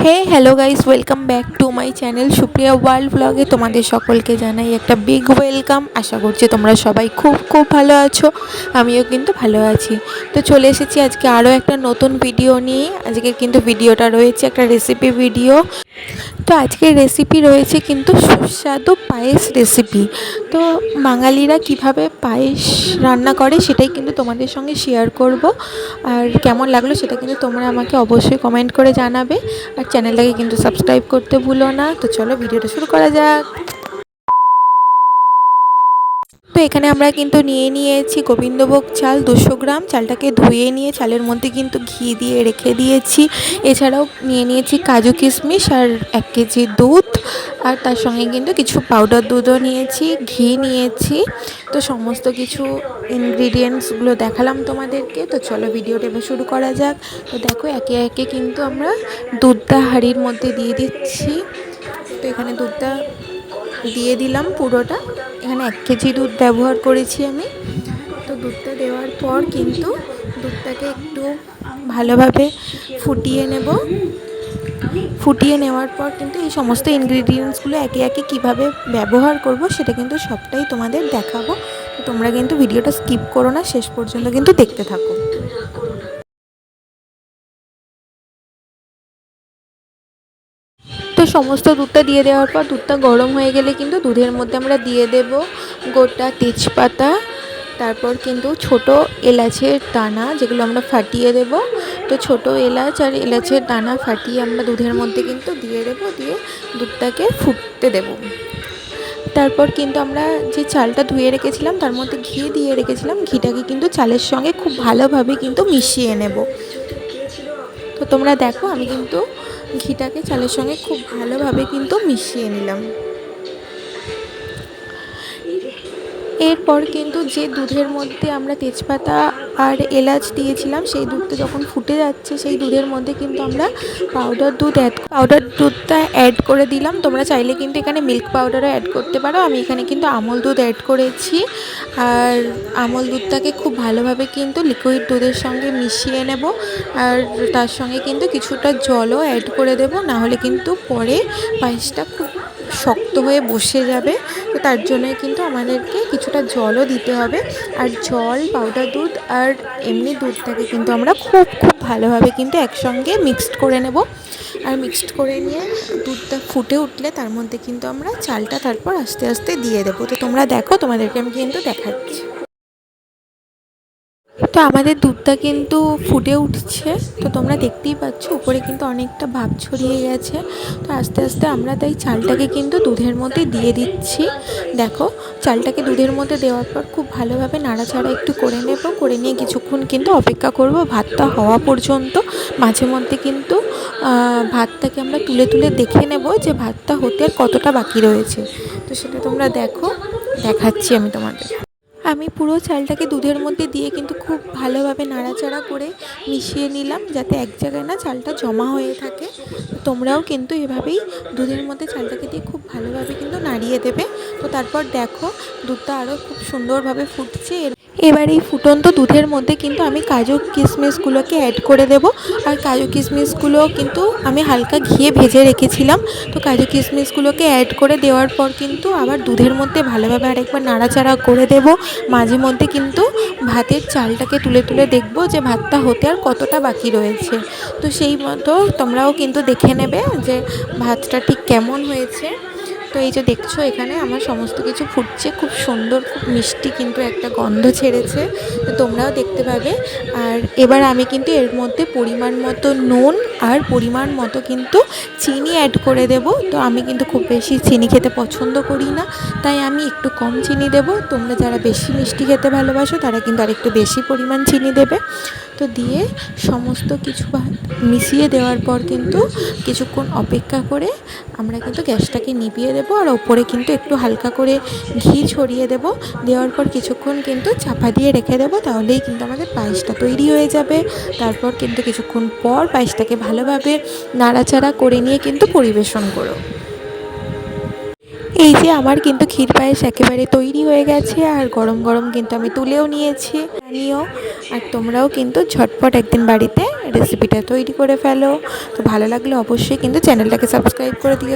Hey hello guys, welcome back to my channel Supriya world ব্লগে তোমাদের সকলকে জানাই একটা বিগ ওয়েলকাম। আশা করছি তোমরা সবাই খুব খুব ভালো আছো, আমিও কিন্তু ভালো আছি। তো চলে এসেছি আজকে আরও একটা নতুন ভিডিও নিয়ে। আজকে কিন্তু ভিডিওটা রয়েছে একটা রেসিপি ভিডিও। তো আজকের রেসিপি রয়েছে কিন্তু সুস্বাদু পায়েস রেসিপি। তো বাঙালিরা কিভাবে পায়েস রান্না করে সেটাই কিন্তু তোমাদের সঙ্গে শেয়ার করব। আর কেমন লাগলো সেটা কিন্তু তোমরা আমাকে অবশ্যই কমেন্ট করে জানাবে। আর চ্যানেলটাকে কিন্তু সাবস্ক্রাইব করতে ভুলো না। তো চলো ভিডিওটা শুরু করা যাক। তো এখানে আমরা কিন্তু নিয়ে নিয়েছি গোবিন্দভোগ চাল 200 গ্রাম। চালটাকে ধুয়ে নিয়ে চালের মধ্যে কিন্তু ঘি দিয়ে রেখে দিয়েছি। এছাড়াও নিয়ে নিয়েছি কাজু কিশমিশ আর 1 কেজি দুধ, আর তার সঙ্গে কিন্তু কিছু পাউডার দুধও নিয়েছি, ঘি নিয়েছি। তো সমস্ত কিছু ইনগ্রিডিয়েন্টসগুলো দেখালাম তোমাদেরকে। তো চলো ভিডিওটা এবার শুরু করা যাক। তো দেখো একে একে কিন্তু আমরা দুধটা হাঁড়ির মধ্যে দিয়ে দিচ্ছি। তো এখানে দুধটা দিয়ে দিলাম পুরোটা। এখানে 1 কেজি দুধ ব্যবহার করেছি আমি। তো দুধটা দেওয়ার পর কিন্তু দুধটাকে একটু ভালোভাবে ফুটিয়ে নেব। ফুটিয়ে নেওয়ার পর কিন্তু এই সমস্ত ইনগ্রিডিয়েন্টসগুলো একে একে কীভাবে ব্যবহার করব সেটা কিন্তু সবটাই তোমাদের দেখাবো। তো তোমরা কিন্তু ভিডিওটা স্কিপ করো না, শেষ পর্যন্ত কিন্তু দেখতে থাকো। তো সমস্ত দুধটা দিয়ে দেওয়ার পর দুধটা গরম হয়ে গেলে কিন্তু দুধের মধ্যে আমরা দিয়ে দেব গোটা তেজপাতা, তারপর কিন্তু ছোট এলাচের দানা যেগুলো আমরা ফাটিয়ে দেব। তো ছোট এলাচ আর এলাচের দানা ফাটিয়ে আমরা দুধের মধ্যে কিন্তু দিয়ে দেবো, দিয়ে দুধটাকে ফুটতে দেব। তারপর কিন্তু আমরা যে চালটা ধুয়ে রেখেছিলাম তার মধ্যে ঘি দিয়ে রেখেছিলাম, ঘিটাকে কিন্তু চালের সঙ্গে খুব ভালোভাবে কিন্তু মিশিয়ে নেব। তো তোমরা দেখো আমি কিন্তু ঘিটাকে চালের সঙ্গে খুব ভালোভাবে কিন্তু মিশিয়ে নিলাম। এরপর কিন্তু যে দুধের মধ্যে আমরা তেজপাতা আর এলাচ দিয়েছিলাম সেই দুধটা যখন ফুটে যাচ্ছে সেই দুধের মধ্যে কিন্তু আমরা পাউডার দুধটা অ্যাড করে দিলাম। তোমরা চাইলে কিন্তু এখানে মিল্ক পাউডারও অ্যাড করতে পারো। আমি এখানে কিন্তু আমল দুধ অ্যাড করেছি। আর আমল দুধটাকে খুব ভালোভাবে কিন্তু লিকুইড দুধের সঙ্গে মিশিয়ে নেব। আর তার সঙ্গে কিন্তু কিছুটা জলও অ্যাড করে দেব, নাহলে কিন্তু পরে পায়েসটা খুব শক্ত হয়ে বসে যাবে। তো তার জন্য কিন্তু আমাদেরকে কিছুটা জলও দিতে হবে। আর জল, পাউডার দুধ আর এমনি দুধটাকে কিন্তু আমরা খুব খুব ভালোভাবে কিন্তু একসঙ্গে মিক্সড করে নেব। আর মিক্সড করে নিয়ে দুধটা ফুটে উঠলে তার মধ্যে কিন্তু আমরা চালটা তারপর আস্তে আস্তে দিয়ে দেবো। তো তোমরা দেখো, তোমাদেরকে আমি কিন্তু দেখাচ্ছি। তো আমাদের দুধটা কিন্তু ফুটে উঠছে। তো তোমরা দেখতেই পাচ্ছ উপরে কিন্তু অনেকটা ভাপ ছড়িয়ে গেছে। তো আস্তে আস্তে আমরা তাই চালটাকে কিন্তু দুধের মধ্যে দিয়ে দিচ্ছি। দেখো চালটাকে দুধের মধ্যে দেওয়ার পর খুব ভালোভাবে নাড়াচাড়া একটু করে নেব। করে নিয়ে কিছুক্ষণ কিন্তু অপেক্ষা করব ভাতটা হওয়া পর্যন্ত। মাঝে মধ্যে কিন্তু ভাতটাকে আমরা তুলে তুলে দেখে নেব যে ভাতটা হতে আর কতটা বাকি রয়েছে। তো সেটা তোমরা দেখো, দেখাচ্ছি আমি তোমাদের। আমি পুরো চালটাকে দুধের মধ্যে দিয়ে কিন্তু খুব ভালোভাবে নাড়াচাড়া করে মিশিয়ে নিলাম, যাতে এক জায়গায় না চালটা জমা হয়ে থাকে। তোমরাও কিন্তু এভাবেই দুধের মধ্যে চালটাকে দিয়ে খুব ভালোভাবে কিন্তু নাড়িয়ে দেবে। তো তারপর দেখো দুধটা আরও খুব সুন্দরভাবে ফুটছে। এবার এই ফুটন্ত দুধের মধ্যে কিন্তু আমি কাজু কিশমিশগুলোকে অ্যাড করে দেব। আর কাজু কিশমিশগুলো কিন্তু আমি হালকা ঘিয়ে ভেজে রেখেছিলাম। তো কাজু কিশমিশগুলোকে অ্যাড করে দেওয়ার পর কিন্তু আবার দুধের মধ্যে ভালোভাবে আরেকবার নাড়াচাড়া করে দেব। মাঝে মধ্যে কিন্তু ভাতের চালটাকে তুলে তুলে দেখব যে ভাতটা হতে আর কতটা বাকি রয়েছে। তো সেই মতো তোমরাও কিন্তু দেখে নেবে যে ভাতটা ঠিক কেমন হয়েছে। তো এই যে দেখছো এখানে আমার সমস্ত কিছু ফুটছে, খুব সুন্দর, খুব মিষ্টি কিন্তু একটা গন্ধ ছেড়েছে। তো তোমরাও দেখতে পাবে। আর এবার আমি কিন্তু এর মধ্যে পরিমাণ মতো নুন আর পরিমাণ মতো কিন্তু চিনি অ্যাড করে দেব। তো আমি কিন্তু খুব বেশি চিনি খেতে পছন্দ করি না, তাই আমি একটু কম চিনি দেব। তোমরা যারা বেশি মিষ্টি খেতে ভালোবাসো তারা কিন্তু আর একটু বেশি পরিমাণ চিনি দেবে। তো দিয়ে সমস্ত কিছু মিশিয়ে দেওয়ার পর কিন্তু কিছুক্ষণ অপেক্ষা করে আমরা কিন্তু গ্যাসটাকে নিভিয়ে দেবো। আর ওপরে কিন্তু একটু হালকা করে ঘি ছড়িয়ে দেব। দেওয়ার পর কিছুক্ষণ কিন্তু চাপা দিয়ে রেখে দেবো, তাহলেই কিন্তু আমাদের পায়েসটা তৈরি হয়ে যাবে। তারপর কিন্তু কিছুক্ষণ পর পায়েসটাকে ভালোভাবে নাড়াচাড়া করে নিয়ে কিন্তু পরিবেশন করো। এই যে আমার কিন্তু ক্ষীর পায়েস একেবারে তৈরি হয়ে গেছে, আর গরম গরম কিন্তু আমি তুলেও নিয়েছি। জানিও, আর তোমরাও কিন্তু ঝটপট একদিন বাড়িতে রেসিপিটা তৈরি করে ফেলো। তো ভালো লাগলে অবশ্যই কিন্তু চ্যানেলটাকে সাবস্ক্রাইব করে দিও।